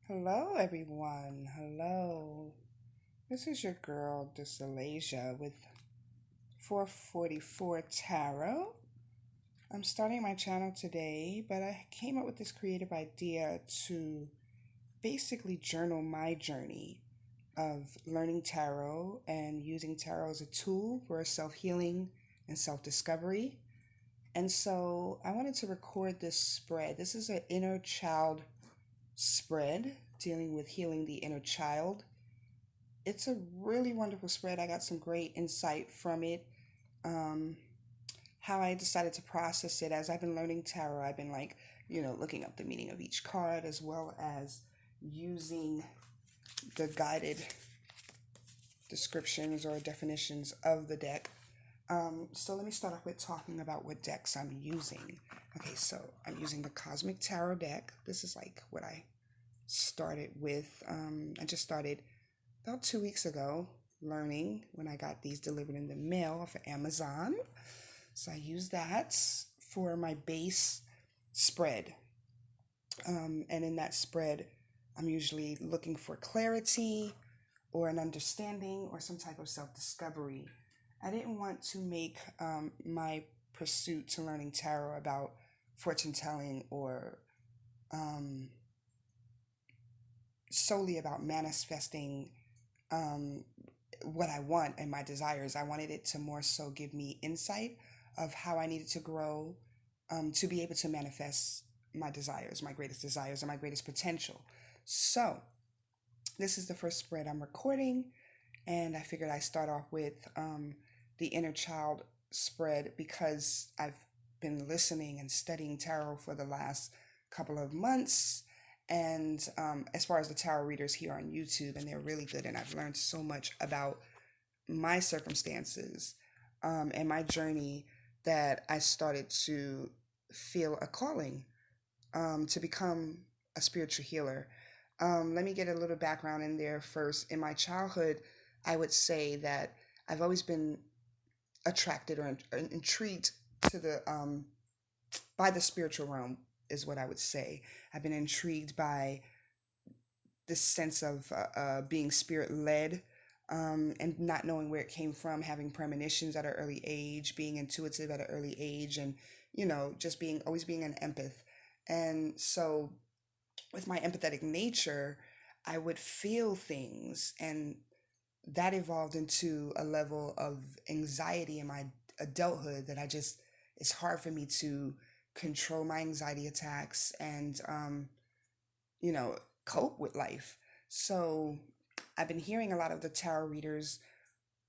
Hello, everyone. Hello. This is your girl, Dysalasia, with 444 Tarot. I'm starting my channel today, but I came up with this creative idea to basically journal my journey of learning tarot and using tarot as a tool for self healing and self discovery. And so I wanted to record this spread. This is an inner child spread dealing with healing the inner child. It's a really wonderful spread. I got some great insight from it. Um, how I decided to process it as I've been learning tarot, I've been looking up the meaning of each card as well as using the guided descriptions or definitions of the deck. So let me start off with talking about what decks I'm using. Okay, so I'm using the Cosmic Tarot deck. This is like what I started with. I just started about 2 weeks ago learning when I got these delivered in the mail off of Amazon. So I use that for my base spread. And in that spread, I'm usually looking for clarity or an understanding or some type of self discovery. I didn't want to make my pursuit to learning tarot about fortune telling or um, solely about manifesting um, what I want and my desires. I wanted it to more so give me insight of how I needed to grow to be able to manifest my greatest desires, and my greatest potential. So, this is the first spread I'm recording, and I figured I'd start off with the inner child spread because I've been listening and studying tarot for the last couple of months. And as far as the tarot readers here on YouTube, and they're really good, and I've learned so much about my circumstances and my journey that I started to feel a calling to become a spiritual healer. Let me get a little background in there first. In my childhood, I would say that I've always been attracted or intrigued to the by the spiritual realm is what I would say. I've been intrigued by this sense of being spirit led, and not knowing where it came from, having premonitions at an early age, being intuitive at an early age, and just being always being an empath. And so, with my empathetic nature, I would feel things, and that evolved into a level of anxiety in my adulthood that it's hard for me to control my anxiety attacks and cope with life. So I've been hearing a lot of the tarot readers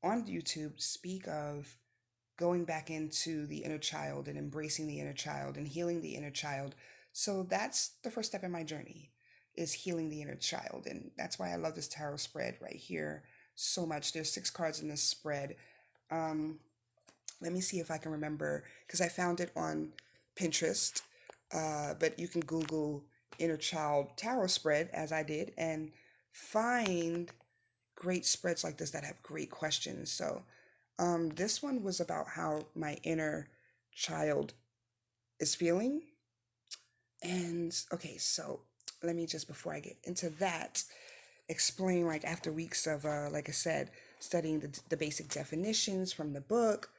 on YouTube speak of going back into the inner child and embracing the inner child and healing the inner child. So that's the first step in my journey, is healing the inner child. And that's why I love this tarot spread right here so much. There's 6 cards in this spread. Let me see if I can remember, because I found it on Pinterest, but you can Google inner child tarot spread as I did and find great spreads like this that have great questions. So this one was about how my inner child is feeling. And okay, so let me just, before I get into that, explain, like, after weeks of, like I said, studying the basic definitions from the book,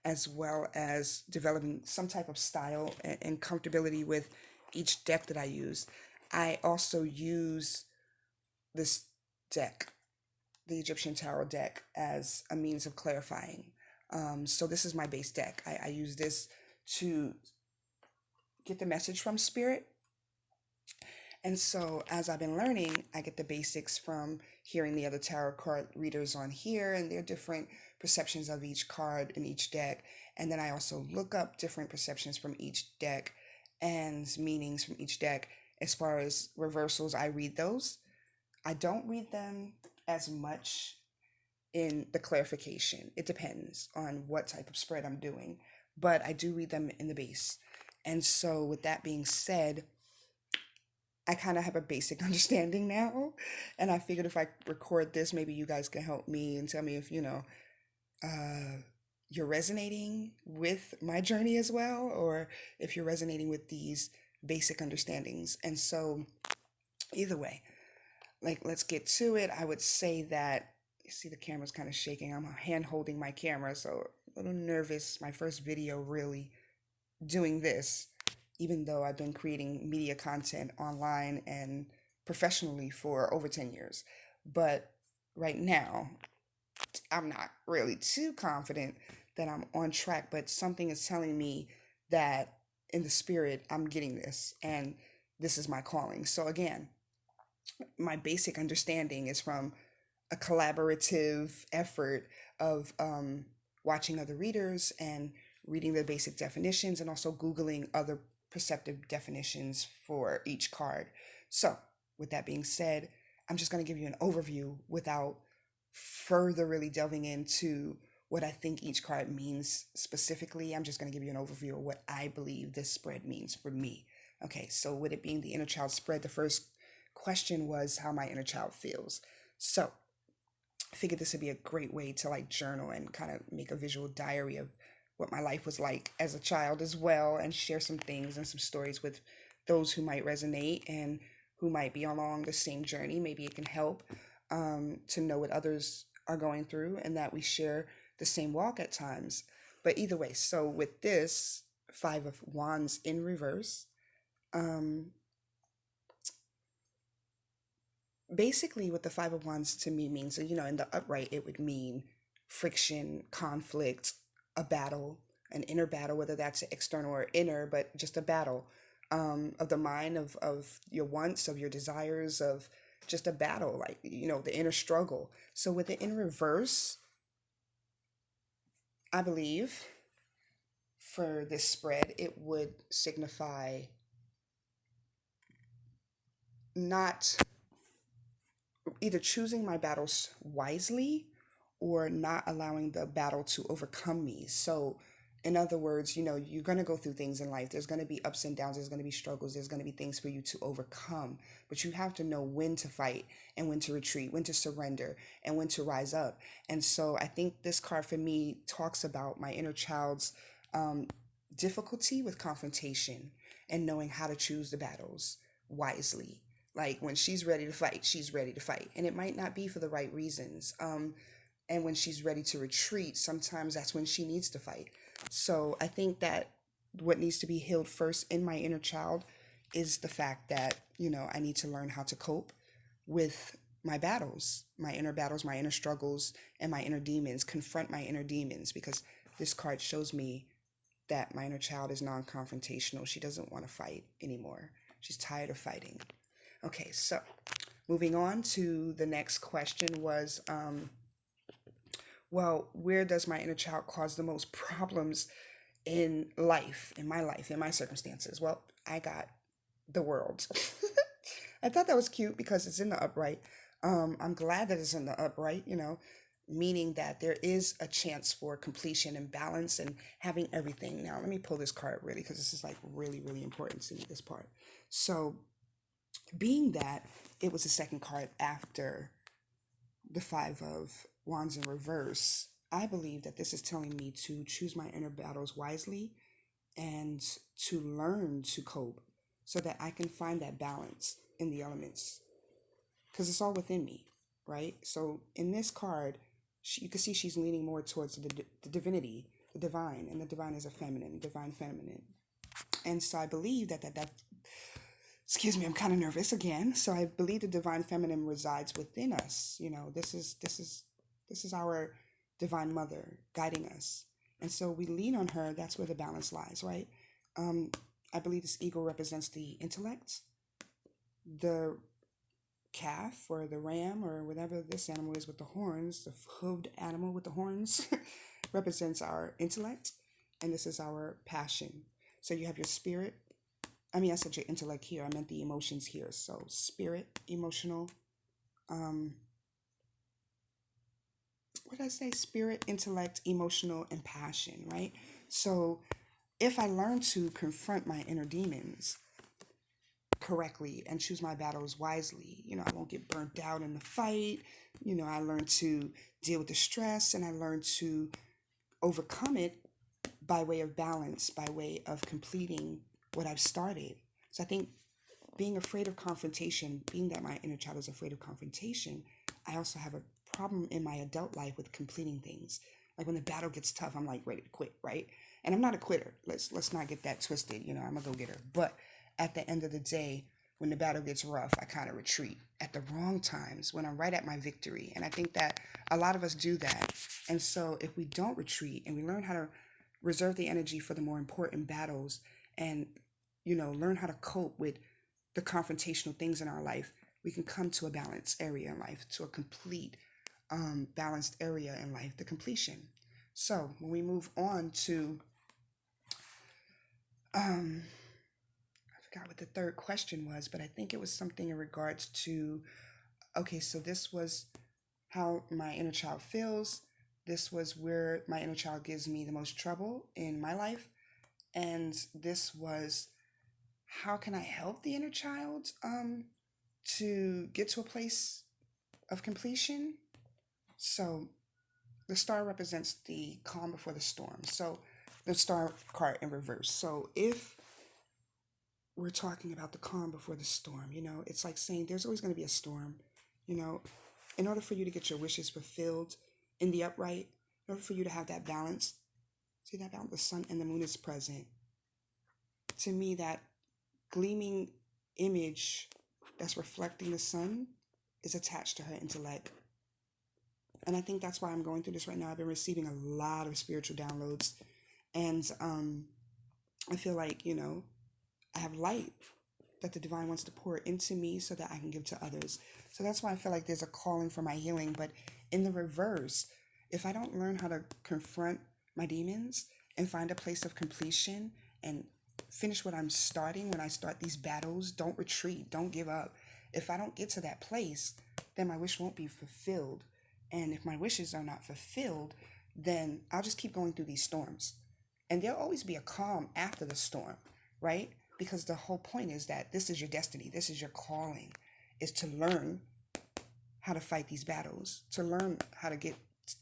as well as developing some type of style and comfortability with each deck that I use. I also use this deck, the Egyptian Tarot deck, as a means of clarifying. So this is my base deck. I use this to get the message from spirit. And so as I've been learning, I get the basics from hearing the other tarot card readers on here and their different perceptions of each card in each deck. And then I also look up different perceptions from each deck and meanings from each deck. As far as reversals, I read those. I don't read them as much in the clarification. It depends on what type of spread I'm doing, but I do read them in the base. And so with that being said, I kind of have a basic understanding now, and I figured if I record this, maybe you guys can help me and tell me if uh, you're resonating with my journey as well, or if you're resonating with these basic understandings. And so, either way, like, let's get to it. I would say that, you see, the camera's kind of shaking. I'm hand holding my camera, so a little nervous. My first video really doing this, even though I've been creating media content online and professionally for over 10 years. But right now, I'm not really too confident that I'm on track, but something is telling me that in the spirit, I'm getting this and this is my calling. So, again, my basic understanding is from a collaborative effort of watching other readers and reading the basic definitions and also Googling other perceptive definitions for each card. So, with that being said, I'm just going to give you an overview without further really delving into what I think each card means specifically. I'm just going to give you an overview of what I believe this spread means for me. Okay, so with it being the inner child spread, the first question was how my inner child feels. So I figured this would be a great way to like journal and kind of make a visual diary of what my life was like as a child as well, and share some things and some stories with those who might resonate and who might be along the same journey. Maybe it can help to know what others are going through and that we share the same walk at times. But either way, so with this Five of Wands in reverse, um, basically what the Five of Wands to me means, you know, in the upright, it would mean friction, conflict, a battle, an inner battle, whether that's external or inner, but just a battle of the mind, of your wants, of your desires, of just a battle, like, you know, the inner struggle. So with it in reverse, I believe for this spread, it would signify not either choosing my battles wisely or not allowing the battle to overcome me. So, in other words, you know, you're going to go through things in life. There's going to be ups and downs. There's going to be struggles. There's going to be things for you to overcome. But you have to know when to fight and when to retreat, when to surrender and when to rise up. And so I think this card for me talks about my inner child's um, difficulty with confrontation and knowing how to choose the battles wisely. Like when she's ready to fight, she's ready to fight. And it might not be for the right reasons. And when she's ready to retreat, sometimes that's when she needs to fight. So I think that what needs to be healed first in my inner child is the fact that, you know, I need to learn how to cope with my battles, my inner struggles, and my inner demons, confront my inner demons, because this card shows me that my inner child is non confrontational. She doesn't want to fight anymore. She's tired of fighting. Okay, so moving on to the next question was, well, where does my inner child cause the most problems in life, in my circumstances? Well, I got the world. I thought that was cute because it's in the upright. I'm glad that it's in the upright, you know, meaning that there is a chance for completion and balance and having everything. Now, let me pull this card really because this is like really, really important to me, this part. So, being that it was the second card after the Five of Wands in reverse, I believe that this is telling me to choose my inner battles wisely and to learn to cope so that I can find that balance in the elements, because it's all within me, right? So in this card, you can see she's leaning more towards the divinity, the divine, and the divine is a feminine, divine feminine. And so I believe that excuse me, I'm kind of nervous again. So I believe the divine feminine resides within us. You know, this is our divine mother guiding us. And so we lean on her. That's where the balance lies, right? I believe this eagle represents the intellect. The calf or the ram or whatever this animal is with the horns, the hooved animal with the horns, represents our intellect. And this is our passion. So you have your spirit. I said your intellect here. I meant the emotions here. So spirit, emotional. What did I say? Spirit, intellect, emotional, and passion, right? So if I learn to confront my inner demons correctly and choose my battles wisely, you know, I won't get burnt out in the fight. You know, I learn to deal with the stress and I learn to overcome it by way of balance, by way of completing what I've started. So I think being afraid of confrontation, being that my inner child is afraid of confrontation, I also have a problem in my adult life with completing things. Like when the battle gets tough, I'm like ready to quit, right? And I'm not a quitter. Let's not get that twisted. I'm a go-getter. But at the end of the day, when the battle gets rough, I kind of retreat at the wrong times when I'm right at my victory. And I think that a lot of us do that. And so if we don't retreat and we learn how to reserve the energy for the more important battles and, learn how to cope with the confrontational things in our life, we can come to a balanced area in life, to a complete balanced area in life, the completion. So when we move on to, I forgot what the third question was, but I think it was something in regards to, okay, so this was how my inner child feels. This was where my inner child gives me the most trouble in my life. And this was, how can I help the inner child to get to a place of completion? So the star represents the calm before the storm. So the star card in reverse. So if we're talking about the calm before the storm, it's like saying there's always going to be a storm. In order for you to get your wishes fulfilled in the upright, in order for you to have that balance, see that balance, the sun and the moon is present. To me, that gleaming image that's reflecting the sun is attached to her intellect. And I think that's why I'm going through this right now. I've been receiving a lot of spiritual downloads. And I feel like, I have light that the divine wants to pour into me so that I can give to others. So that's why I feel like there's a calling for my healing. But in the reverse, if I don't learn how to confront my demons and find a place of completion and finish what I'm starting when I start these battles, don't retreat, don't give up. If I don't get to that place, then my wish won't be fulfilled. And if my wishes are not fulfilled, then I'll just keep going through these storms. And there'll always be a calm after the storm, right? Because the whole point is that this is your destiny. This is your calling, is to learn how to fight these battles, to learn how to get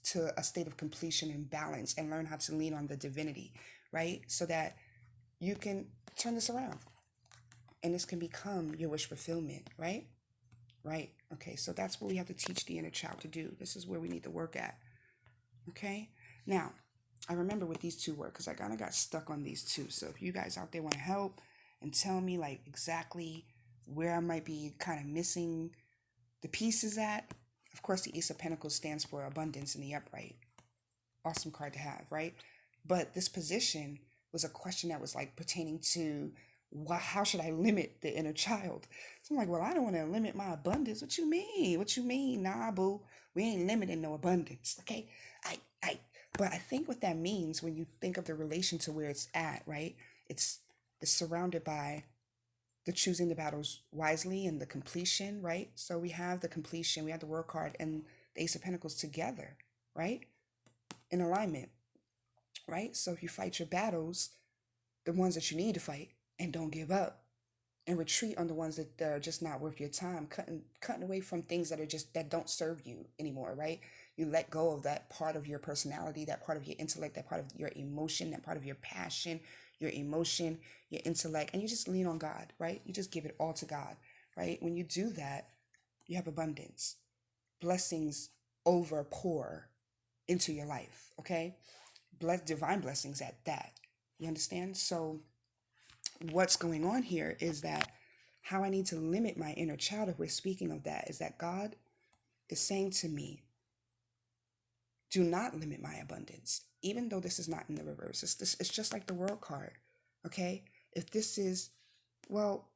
to a state of completion and balance, and learn how to lean on the divinity, right? So that you can turn this around and this can become your wish fulfillment, right? Right. Okay. So that's what we have to teach the inner child to do. This is where we need to work at. Okay. Now, I remember what these two were because I kind of got stuck on these two. So if you guys out there want to help and tell me like exactly where I might be kind of missing the pieces at, of course, the Ace of Pentacles stands for abundance in the upright. Awesome card to have, right? But this position was a question that was like pertaining to how should I limit the inner child? So I'm like, well, I don't want to limit my abundance. What you mean? What you mean? Nah, boo. We ain't limiting no abundance. Okay. But I think what that means when you think of the relation to where it's at, right? It's surrounded by the choosing the battles wisely and the completion, right? So we have the completion, we have the work card and the Ace of Pentacles together, right? In alignment, right? So if you fight your battles, the ones that you need to fight, and don't give up, and retreat on the ones that are just not worth your time, cutting away from things that don't serve you anymore, right? You let go of that part of your personality, that part of your intellect, that part of your emotion, that part of your passion, your emotion, your intellect, and you just lean on God, right? You just give it all to God, right? When you do that, you have abundance. Blessings overpour into your life, okay? Divine blessings at that. You understand? So what's going on here is that how I need to limit my inner child, if we're speaking of that, is that God is saying to me, do not limit my abundance, even though this is not in the reverse. It's just like the world card, okay? If this is, well,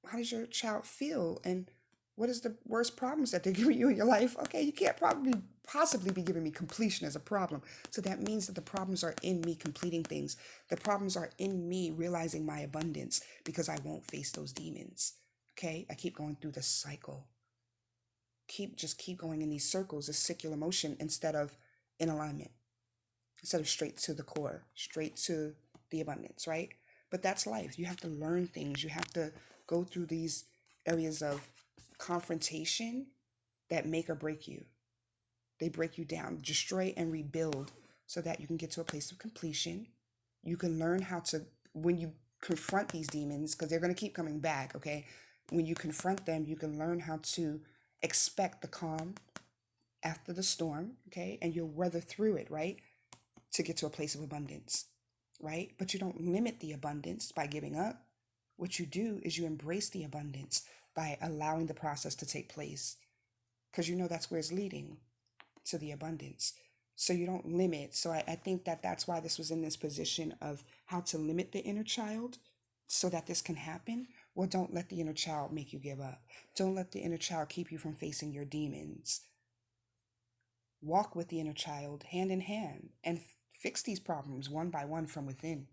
how does your child feel? And what is the worst problems that they're giving you in your life? Okay, you can't possibly be giving me completion as a problem. So that means that the problems are in me completing things. The problems are in me realizing my abundance because I won't face those demons. Okay, I keep going through the cycle. Keep going in these circles, this circular motion, instead of in alignment, instead of straight to the core, straight to the abundance, right? But that's life. You have to learn things. You have to go through these areas of confrontation that make or break you. They break you down, destroy and rebuild so that you can get to a place of completion. You can learn how to, when you confront these demons, because they're going to keep coming back, okay? When you confront them, you can learn how to expect the calm after the storm, okay? And you'll weather through it, right? To get to a place of abundance, right? But you don't limit the abundance by giving up. What you do is you embrace the abundance by allowing the process to take place, because you know that's where it's leading, to the abundance. So you don't limit. So I think that that's why this was in this position of how to limit the inner child so that this can happen. Well, don't let the inner child make you give up. Don't let the inner child keep you from facing your demons. Walk with the inner child hand in hand and fix these problems one by one from within.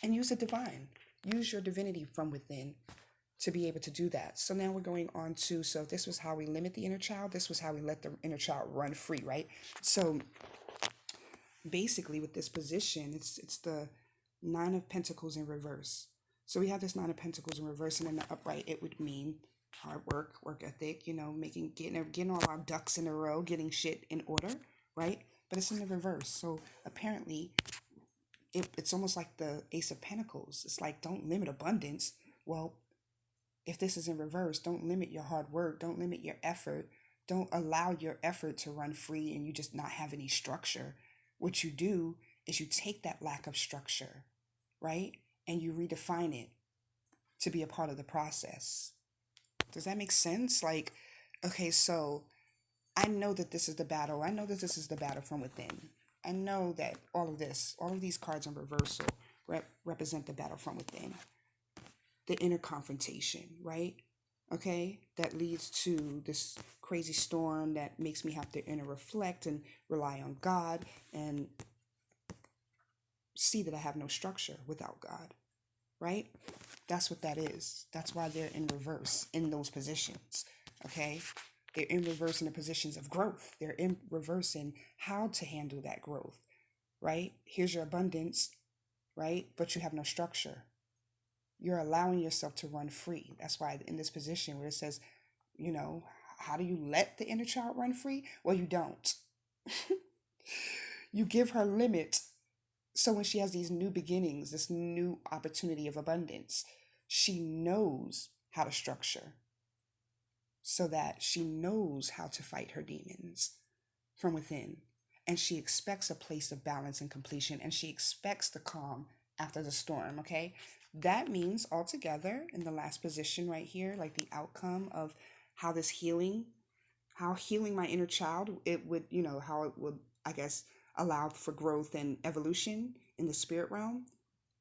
And use the divine. Use your divinity from within to be able to do that. So now we're going on to, so this was how we limit the inner child. This was how we let the inner child run free, right? So basically with this position, it's the Nine of Pentacles in reverse. So we have this Nine of Pentacles in reverse, and in the upright, it would mean hard work ethic, getting all our ducks in a row, getting shit in order, right? But it's in the reverse. So apparently it's almost like the Ace of Pentacles. It's like, don't limit abundance. Well, if this is in reverse, don't limit your hard work. Don't limit your effort. Don't allow your effort to run free and you just not have any structure. What you do is you take that lack of structure, right? And you redefine it to be a part of the process. Does that make sense? Like, okay, so I know that this is the battle. I know that this is the battle from within. I know that all of these cards in reversal represent the battle from within. The inner confrontation, right? Okay, that leads to this crazy storm that makes me have to inner reflect and rely on God and see that I have no structure without God, right? That's what that is. That's why they're in reverse in those positions, okay? They're in reverse in the positions of growth. They're in reverse in how to handle that growth, right? Here's your abundance, right? But you have no structure. You're allowing yourself to run free. That's why in this position where it says, how do you let the inner child run free? Well, you don't. You give her limit. So when she has these new beginnings, this new opportunity of abundance, she knows how to structure so that she knows how to fight her demons from within. And she expects a place of balance and completion, and she expects the calm after the storm, okay? That means altogether in the last position right here, like the outcome of how this healing, how healing my inner child, it would, how it would, I guess, allow for growth and evolution in the spirit realm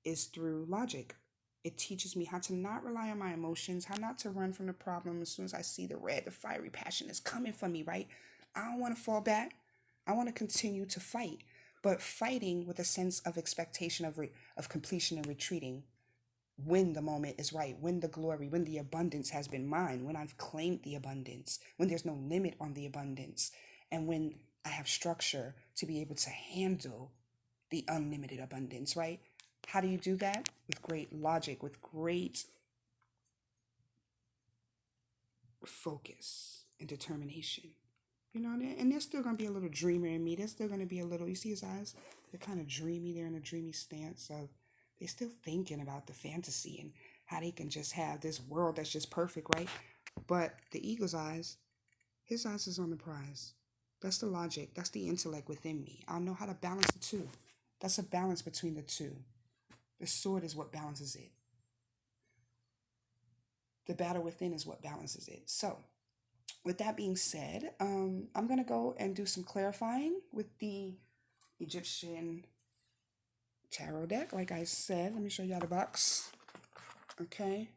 is through logic. It teaches me how to not rely on my emotions, how not to run from the problem as soon as I see the red, the fiery passion is coming for me, right? I don't want to fall back. I want to continue to fight, but fighting with a sense of expectation of completion and retreating when the moment is right, when the glory, when the abundance has been mine, when I've claimed the abundance, when there's no limit on the abundance, and when I have structure to be able to handle the unlimited abundance, right? How do you do that? With great logic, with great focus and determination. And there's still going to be a little dreamer in me. There's still going to be a little, you see his eyes? They're kind of dreamy. They're in a dreamy stance of, they're still thinking about the fantasy and how they can just have this world that's just perfect, right? But the eagle's eyes, his eyes is on the prize. That's the logic. That's the intellect within me. I'll know how to balance the two. That's a balance between the two. The sword is what balances it. The battle within is what balances it. So, with that being said, I'm going to go and do some clarifying with the Egyptian tarot deck. Like I said, let me show you the box. Okay.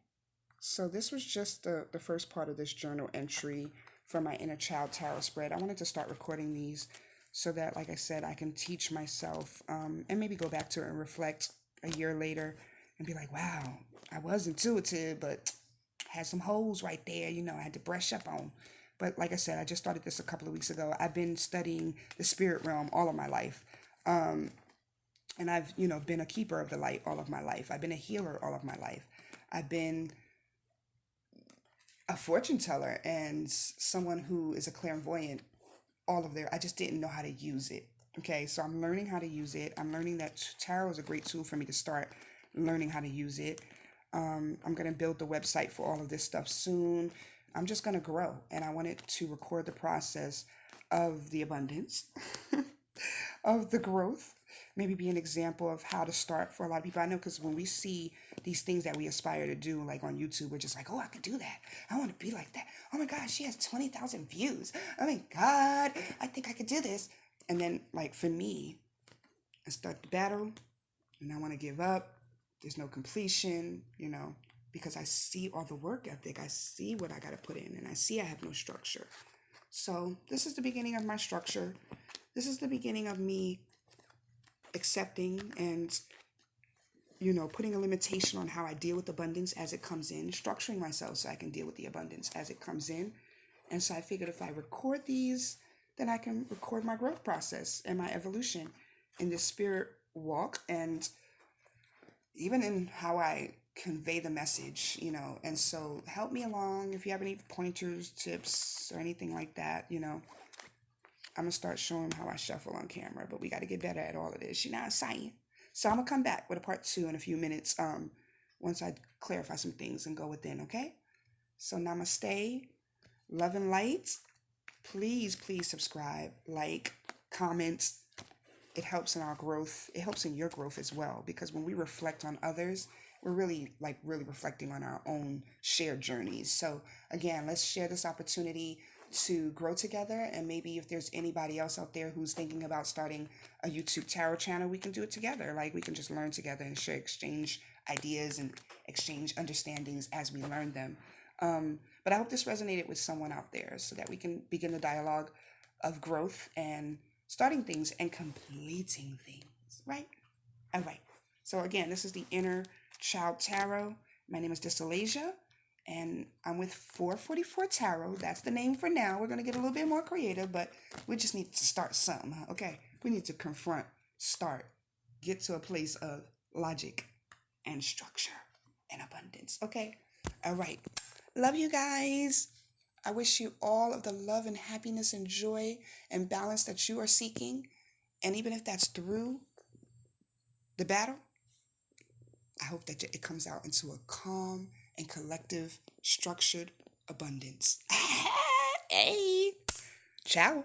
So this was just the first part of this journal entry for my inner child tarot spread. I wanted to start recording these so that, like I said, I can teach myself and maybe go back to it and reflect a year later and be like, wow, I was intuitive, but had some holes right there, I had to brush up on. But like I said, I just started this a couple of weeks ago. I've been studying the spirit realm all of my life. And I've, been a keeper of the light all of my life. I've been a healer all of my life. I've been a fortune teller and someone who is a clairvoyant I just didn't know how to use it. Okay, so I'm learning how to use it. I'm learning that tarot is a great tool for me to start learning how to use it. I'm going to build the website for all of this stuff soon. I'm just going to grow, and I wanted to record the process of the abundance, of the growth, maybe be an example of how to start for a lot of people. I know because when we see these things that we aspire to do, like on YouTube, we're just like, oh, I could do that. I want to be like that. Oh my gosh, she has 20,000 views. Oh my God, I think I could do this. And then, like, for me, I start the battle and I want to give up. There's no completion, because I see all the work ethic. I see what I got to put in, and I see I have no structure. So this is the beginning of my structure. This is the beginning of me accepting and, putting a limitation on how I deal with abundance as it comes in, structuring myself so I can deal with the abundance as it comes in. And so I figured if I record these, then I can record my growth process and my evolution in this spirit walk, and even in how I convey the message, And so help me along if you have any pointers, tips, or anything like that, I'm going to start showing how I shuffle on camera, but we got to get better at all of this. You know what I'm saying? So I'm going to come back with a part 2 in a few minutes once I clarify some things and go within, okay? So namaste, love and light. Please, please subscribe, like, comment. It helps in our growth. It helps in your growth as well, because when we reflect on others, we're really reflecting on our own shared journeys. So again, let's share this opportunity to grow together, and maybe if there's anybody else out there who's thinking about starting a YouTube tarot channel, we can do it together. Like, we can just learn together and share, exchange ideas and exchange understandings as we learn them. But I hope this resonated with someone out there so that we can begin the dialogue of growth and starting things and completing things, right? All right. So again, this is the Inner Child Tarot. My name is Dysalasia, and I'm with 444 Tarot. That's the name for now. We're going to get a little bit more creative, but we just need to start something, okay? We need to confront, start, get to a place of logic and structure and abundance, okay? All right. Love you guys. I wish you all of the love and happiness and joy and balance that you are seeking. And even if that's through the battle, I hope that it comes out into a calm and collective, structured abundance. Hey, ciao.